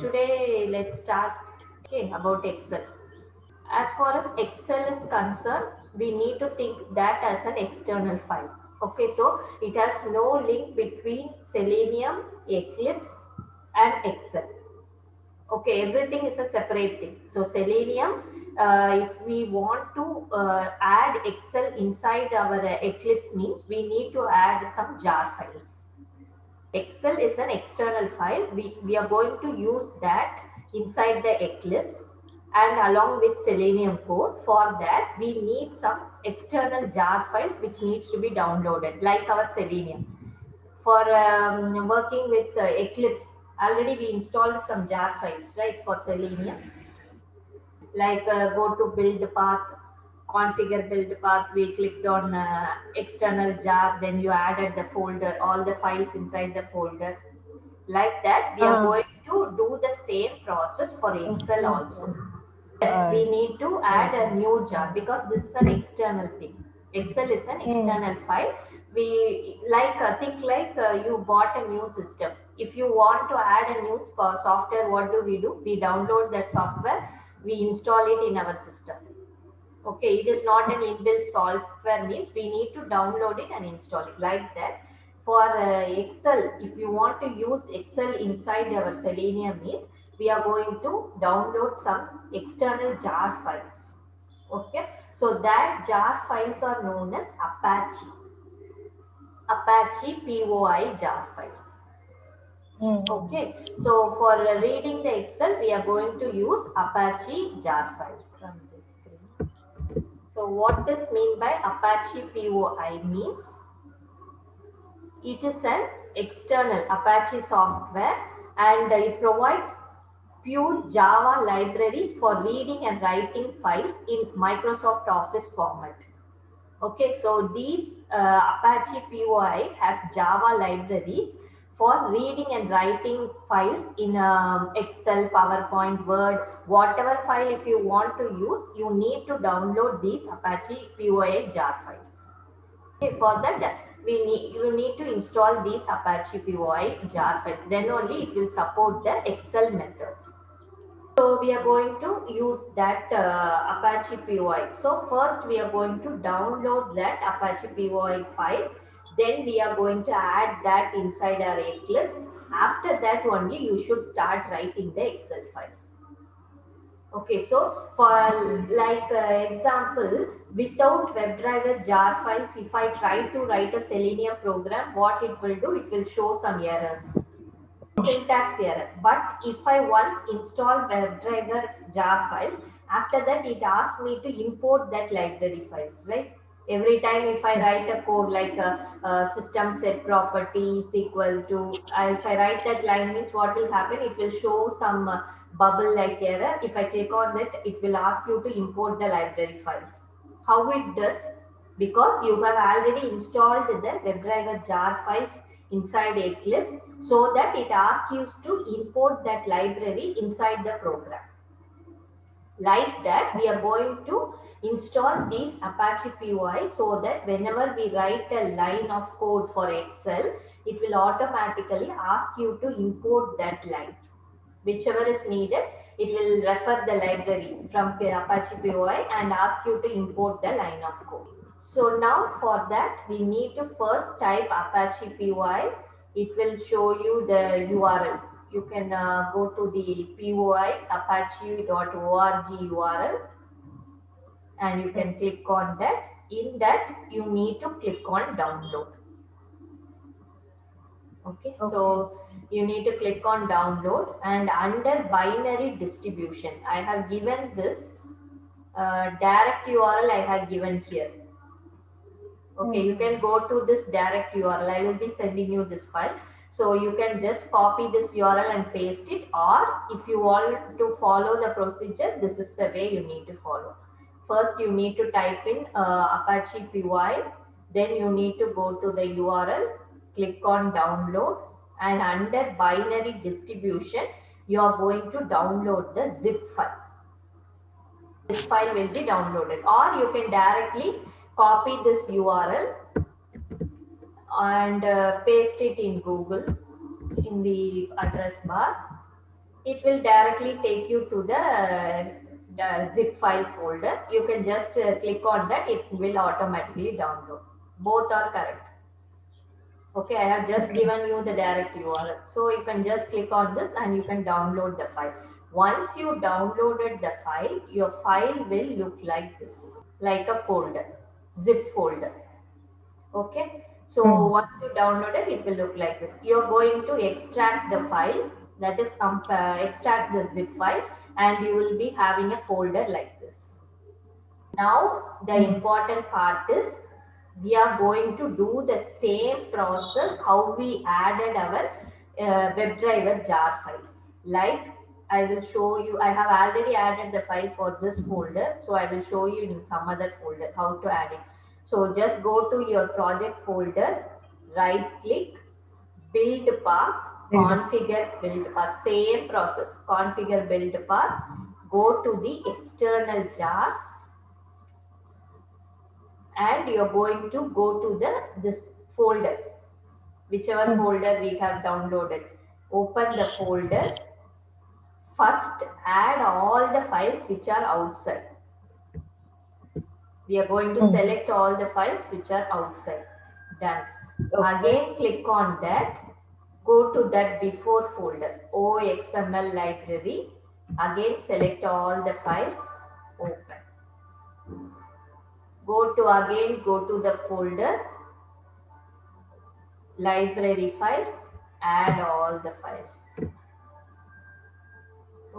Today let's start about Excel. As far as Excel is concerned, we need to think that as an external file. Okay, so it has no link between Selenium, Eclipse, and Excel. Okay, everything is a separate thing. So Selenium, if we want to add Excel inside our Eclipse means we need to add some jar files. Excel is an external file. We are going to use that inside the Eclipse and along with Selenium code. For that, we need some external jar files which needs to be downloaded like our Selenium. For working with Eclipse, already we installed some jar files, right, for Selenium. Like go to build path, configure build path, we clicked on external jar, then you added the folder, all the files inside the folder. Like that, we are Uh, going to do the same process for Excel okay. also. Yes, Uh, we need to add a new jar because this is an external thing. Excel is an mm, external file. We like think like you bought a new system. If you want to add a new software, what do? We download that software, we install it in our system. Okay, it is not an inbuilt software means we need to download it and install it like that. For Excel, if you want to use Excel inside our Selenium means we are going to download some external jar files. Okay, so that jar files are known as Apache POI jar files. mm, Okay, so for reading the Excel, we are going to use Apache jar files from this screen. So what this mean by Apache POI means it is an external Apache software and it provides pure Java libraries for reading and writing files in Microsoft Office format. Okay, so these Apache POI has Java libraries for reading and writing files in Excel, PowerPoint, Word, whatever file if you want to use, you need to download these Apache POI jar files. Okay, for that you need to install these Apache POI jar files. Then only it will support the Excel methods. So we are going to use that Apache POI. So first we are going to download that Apache POI file. Then we are going to add that inside our Eclipse. After that only you should start writing the Excel files. Okay, so for like example, without WebDriver jar files, if I try to write a Selenium program, what it will do? It will show some errors, syntax error. But if I once install WebDriver jar files, after that it asks me to import that library files, right? Every time if I write a code like a system set property is equal to, if I write that line means what will happen? It will show some bubble like error. If I click on that, it will ask you to import the library files. How it does? Because you have already installed the WebDriver jar files inside Eclipse so that it asks you to import that library inside the program. Like that, we are going to install these Apache POI so that whenever we write a line of code for Excel, it will automatically ask you to import that line. Whichever is needed, it will refer the library from Apache POI and ask you to import the line of code. So now for that, we need to first type Apache POI. It will show you the URL. You can go to the POI apache.org URL and you can click on that. In that, you need to click on download. Okay, okay. so you need to click on download and under binary distribution, I have given this direct URL I have given here. Okay, you can Mm, go to this direct URL. I will be sending you this file. So you can just copy this URL and paste it, or if you want to follow the procedure, this is the way you need to follow. First, you need to type in Apache PY, then you need to go to the URL, click on download, and under binary distribution, you are going to download the zip file. This file will be downloaded, or you can directly copy this URL and paste it in Google in the address bar. It will directly take you to the zip file folder. You can just click on that, it will automatically download. Both are correct. Okay, I have just Okay. given you the direct URL. So you can just click on this and you can download the file. Once you downloaded the file, your file will look like this, like a folder, zip folder. Okay, so Mm. once you download it, it will look like this. You're going to extract the file, that is extract the zip file, and you will be having a folder like this. Now, the Mm. important part is we are going to do the same process how we added our WebDriver jar files. Like I will show you, I have already added the file for this folder, so I will show you in some other folder how to add it. So just go to your project folder, right click, build path, Build. configure build path, same process, configure build path, go to the external jars, and you're going to go to the this folder, whichever Mm. folder we have downloaded. Open the folder. First add all the files which are outside. We are going to Mm. select all the files which are outside. Done. Okay. Again click on that, go to that before folder, OXML library. Again select all the files, open. Go to the folder, library files, add all the files.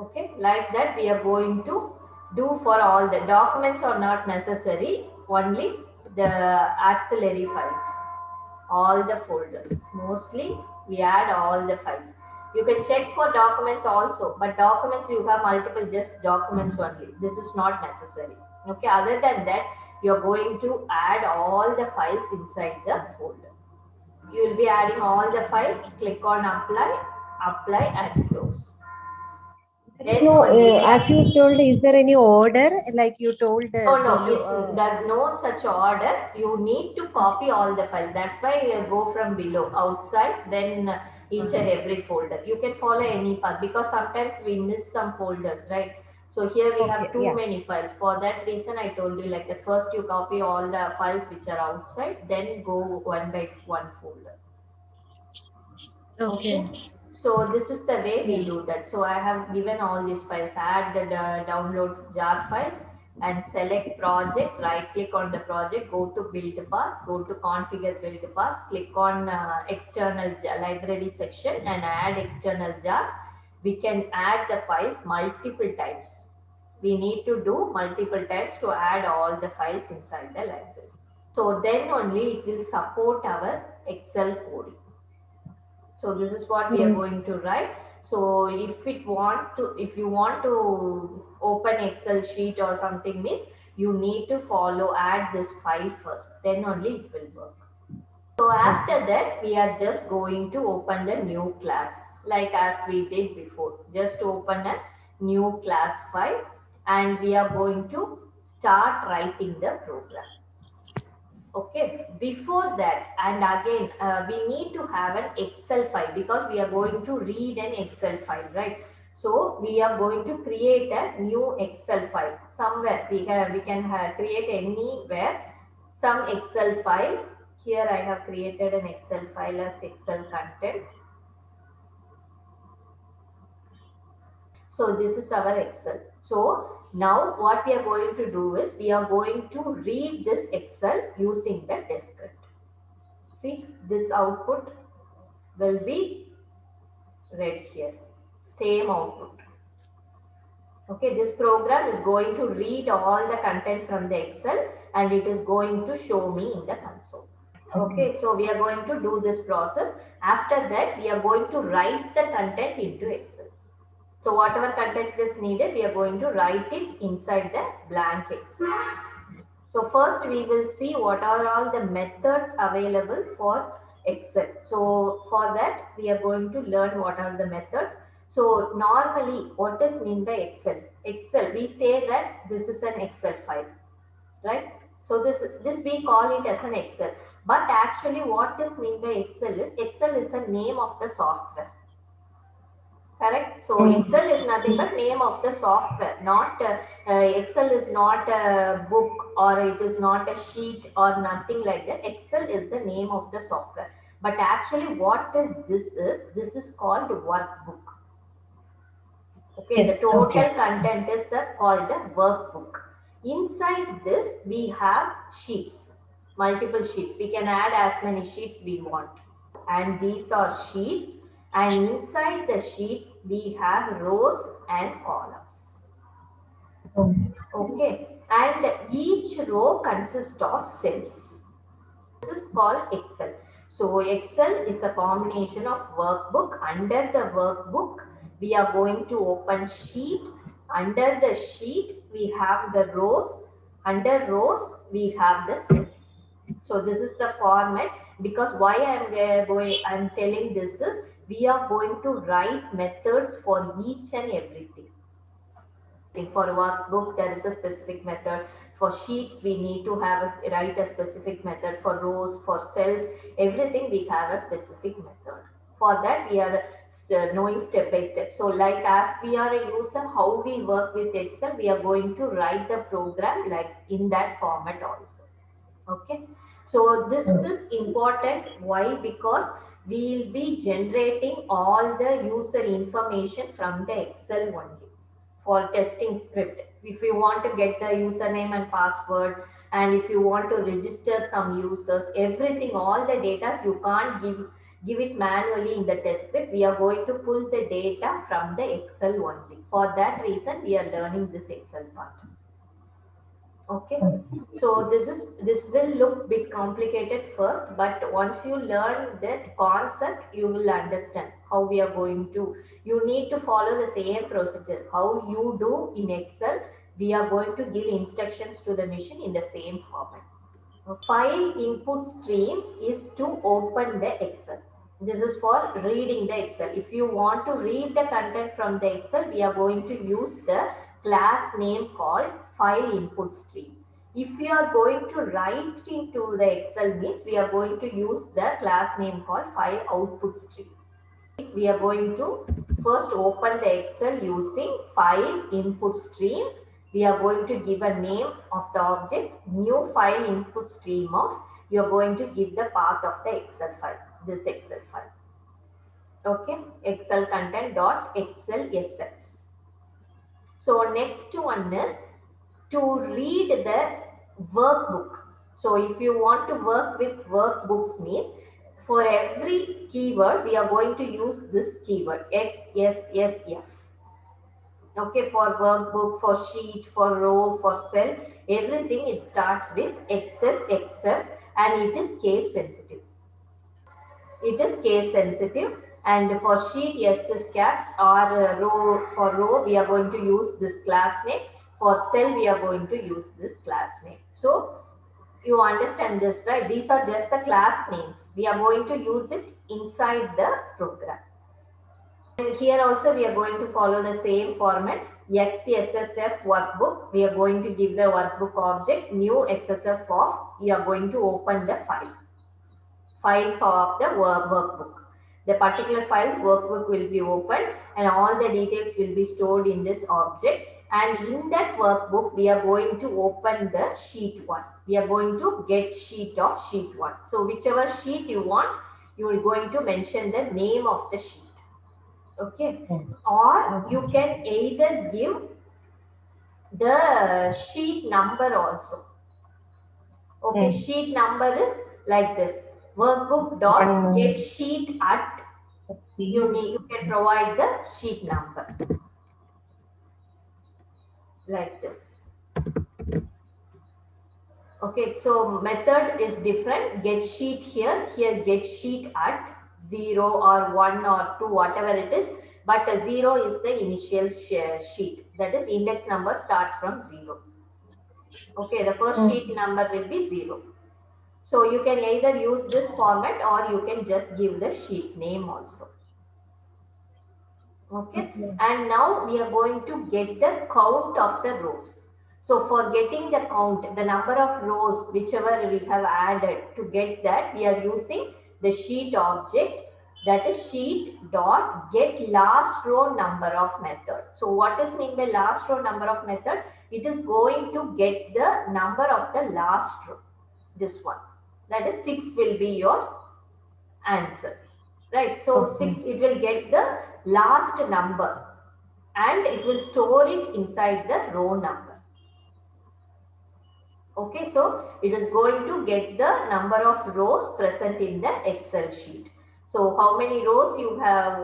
Okay, like that we are going to do for all the documents are not necessary, only the auxiliary files, all the folders. Mostly we add all the files. You can check for documents also, but documents you have multiple, just documents only, this is not necessary. Okay, other than that you're going to add all the files inside the folder. You will be adding all the files, click on apply, apply and close. There is Then no, only, as you told, is there any order like you told no, no, below? it's that no such order. You need to copy all the files. That's why go from below, outside, then each and every folder. You can follow any path because sometimes we miss some folders, right? So here we Okay, have too yeah. many files. For that reason, I told you like that first you copy all the files which are outside, then go one by one folder. Okay. Okay, so this is the way we Yeah. do that. So I have given all these files, add the download jar files and select project, right click on the project, go to build path, go to configure build path, click on external library section and add external jars. We can add the files multiple times. We need to do multiple times to add all the files inside the library. So then only it will support our Excel coding. So this is what we are Mm. going to write. So if you want to open Excel sheet or something means you need to follow, add this file first, then only it will work. So Okay. after that, we are just going to open the new class, like as we did before. Just open a new class file and we are going to start writing the program. Okay, before that, and again, we need to have an Excel file because we are going to read an Excel file, right? So we are going to create a new Excel file somewhere. We can create anywhere some Excel file. Here I have created an Excel file as Excel content. So this is our Excel. So now what we are going to do is we are going to read this Excel using the descript. See, this output will be read here. Same output. Okay, this program is going to read all the content from the Excel and it is going to show me in the console. Okay. Okay, so we are going to do this process. After that, we are going to write the content into Excel. So whatever content is needed, we are going to write it inside the blank Excel. So first we will see what are all the methods available for Excel. So for that we are going to learn what are the methods. So normally what is mean by Excel? Excel, we say that this is an Excel file, right? So this we call it as an Excel. But actually what is mean by Excel is a name of the software. correct? So Mm. Excel is nothing but name of the software, not Excel is not a book or it is not a sheet or nothing like that. Excel is the name of the software, but actually what is this is called workbook. Okay, the Yes. Okay. total content is called a workbook. Inside this we have sheets, multiple sheets. We can add as many sheets we want, and these are sheets, and inside the sheets we have rows and columns. Mm. Okay, and each row consists of cells. This is called Excel. So Excel is a combination of workbook. Under the workbook we are going to open sheet. Under the sheet we have the rows. Under rows we have the cells. So this is the format. Because why I'm telling this is we are going to write methods for each and everything. For workbook there is a specific method. For sheets we need to have write a specific method. For rows, for cells, everything we have a specific method. For that we are knowing step by step. So like as we are a user, how we work with Excel, we are going to write the program like in that format also. Okay, so this Yes. is important. Why? Because we will be generating all the user information from the Excel only for testing script. If you want to get the username and password, and if you want to register some users, everything, all the data you can't give it manually in the test script. We are going to pull the data from the Excel only. For that reason we are learning this Excel part. Okay, so this will look bit complicated first, but once you learn that concept you will understand how we are going to. You need to follow the same procedure how you do in Excel. We are going to give instructions to the machine in the same format. File input stream is to open the Excel. This is for reading the Excel. If you want to read the content from the Excel, we are going to use the class name called file input stream. If you are going to write into the Excel means we are going to use the class name called file output stream. We are going to first open the Excel using file input stream. We are going to give a name of the object, new file input stream of, you are going to give the path of the Excel file, this Excel file. Okay, Excel content dot XLSX. So next one is to read the workbook. So if you want to work with workbooks means for every keyword we are going to use this keyword XSSF. Okay, for workbook, for sheet, for row, for cell, everything it starts with XSXF and it is case sensitive. It is case sensitive, and for sheet SS caps or row, for row we are going to use this class name. For cell we are going to use this class name. So you understand this, right? These are just the class names. We are going to use it inside the program. And here also we are going to follow the same format. XSSF workbook. We are going to give the workbook object new XSF of. You are going to open the file of the workbook. The particular file's workbook will be opened and all the details will be stored in this object. And in that workbook, we are going to open the sheet 1. We are going to get sheet of sheet 1. So whichever sheet you want, you are going to mention the name of the sheet. Okay. Or you can either give the sheet number also. Okay, Mm. sheet number is like this. Workbook dot get One. sheet at, Let's see. you can provide the sheet number like this. Okay, so method is different. Get sheet here, here get sheet at 0 or 1 or 2, whatever it is. But 0 is the initial sheet. That is index number starts from 0. Okay, the first Mm. sheet number will be 0. So you can either use this format or you can just give the sheet name also. Okay, Okay. and now we are going to get the count of the rows. So for getting the count, the number of rows whichever we have added, to get that we are using the sheet object That is sheet dot get last row number of method. So what is mean by last row number of method? It is going to get the number of the last row. This one. That is 6 will be your answer. Right. So Okay. 6, it will get the last number and it will store it inside the row number. Okay, so it is going to get the number of rows present in the Excel sheet. So how many rows you have,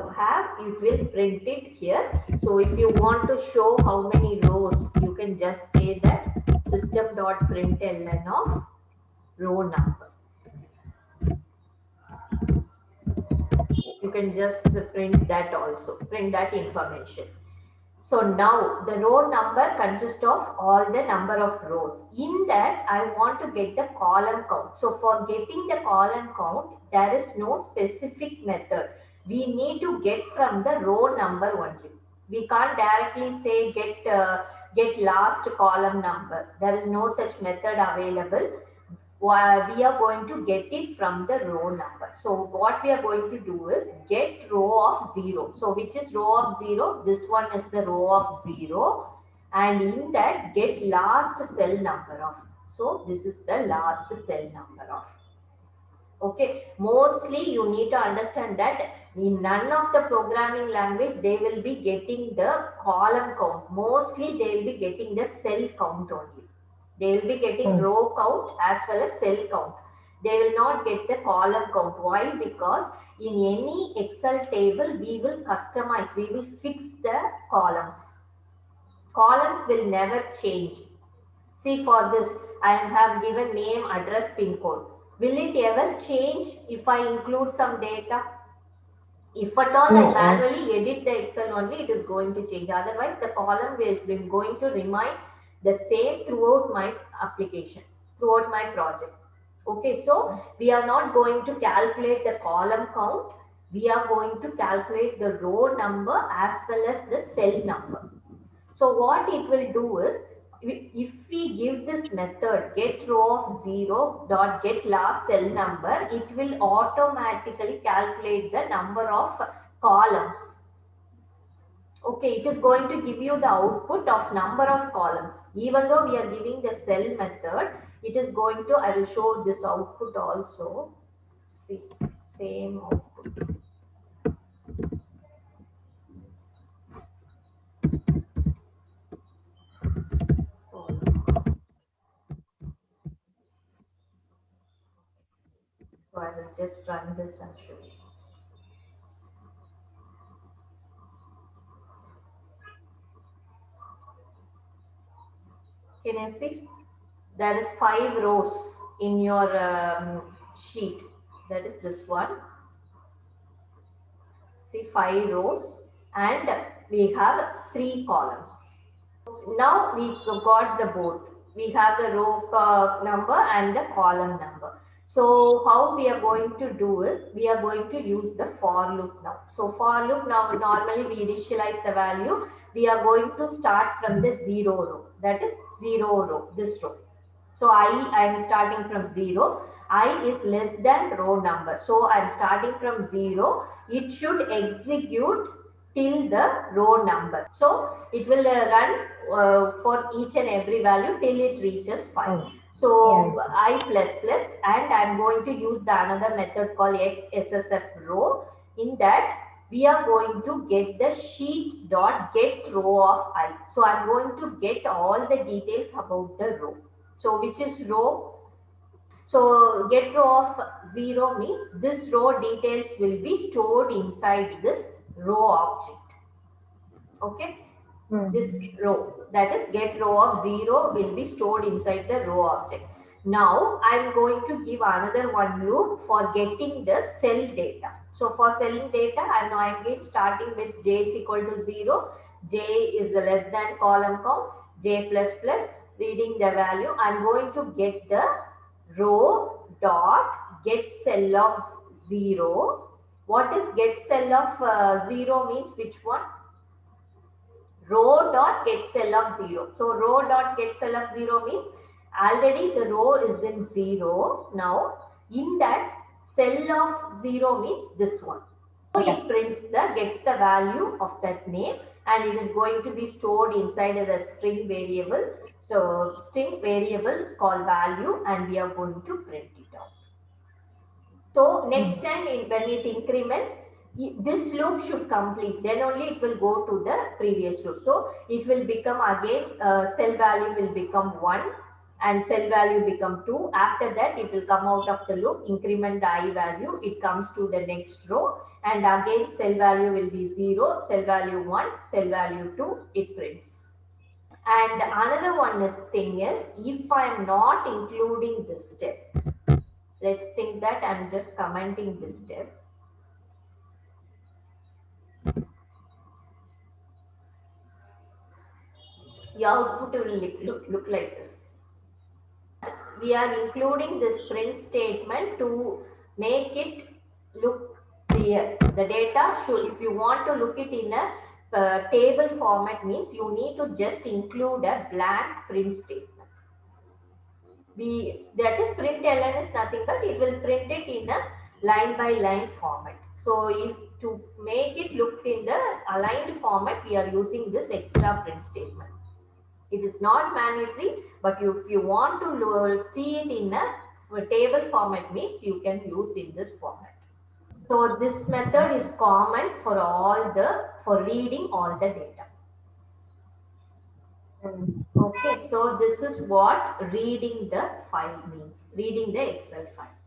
it will print it here. So if you want to show how many rows, you can just say that system.println of row number. You can just print that also, print that information. So now the row number consists of all the number of rows. In that, I want to get the column count. So for getting the column count, there is no specific method. We need to get from the row number only. We can't directly say get last column number. There is no such method available. We are going to get it from the row number. So what we are going to do is get row of 0. So which is row of 0? This one is the row of 0. And in that get last cell number of. So this is the last cell number of. Okay, mostly you need to understand that in none of the programming language they will be getting the column count. Mostly they will be getting the cell count only. They will be getting Oh, row count as well as cell count. They will not get the column count. Why? Because in any Excel table we will customize, we will fix the columns. Columns will never change. See, for this, I have given name, address, pin code. Will it ever change if I include some data? If at all I no, manually edit the Excel only, it is going to change. Otherwise, the column is going to remain the same throughout my application, throughout my project. Okay, so we are not going to calculate the column count. We are going to calculate the row number as well as the cell number. So what it will do is, if we give this method get row of 0 dot get last cell number, it will automatically calculate the number of columns. Okay, it is going to give you the output of number of columns. Even though we are giving the cell method, it is going to, I will show this output also. See, same output. So I will just run this and show you. Can you see? There is 5 rows in your sheet. That is this one. See, 5 rows and we have 3 columns. Now we got the both. We have the row number and the column number. So how we are going to do is, we are going to use the for loop now. So for loop now, normally we initialize the value. We are going to start from the 0 row. That is 0 row, this row. So I am starting from 0. I is less than row number. So I am starting from 0. It should execute till the row number. So it will run for each and every value till it reaches 5. oh, yeah. So I plus plus, and I am going to use the another method called XSSF row. In that we are going to get the sheet dot get row of I. So I am going to get all the details about the row. So which is row? So get row of 0 means this row details will be stored inside this row object. Okay, this Hmm. row, that is get row of 0 will be stored inside the row object. Now I'm going to give another one loop for getting the cell data. So for selling data, I'm now again starting with j is equal to 0. J is the less than column count. J plus plus, reading the value. I'm going to get the row dot get cell of 0. What is get cell of 0 means which one? Row dot get cell of 0. So row dot get cell of 0 means already the row is in 0. Now in that cell of 0 means this one. Yeah. it gets the value of that name, and it is going to be stored inside the string variable. So string variable called value, and we are going to print it out. So next time when it increments, this loop should complete. Then only it will go to the previous loop. So it will become again, cell value will become 1 and cell value become 2. After that, it will come out of the loop, increment the I value. It comes to the next row, and again cell value will be 0, cell value 1, cell value 2, it prints. And another one thing is, if I am not including this step, let's think that I'm just commenting this step. The output will look like this. We are including this print statement to make it look clear. The data should, if you want to look it in a table format, means you need to just include a blank print statement. That is println is nothing but it will print it in a line by line format. So if to make it look in the aligned format, we are using this extra print statement. It is not mandatory, but if you want to see it in a table format, means you can use in this format. So this method is common for reading all the data. Okay, so this is what reading the file means, reading the Excel file.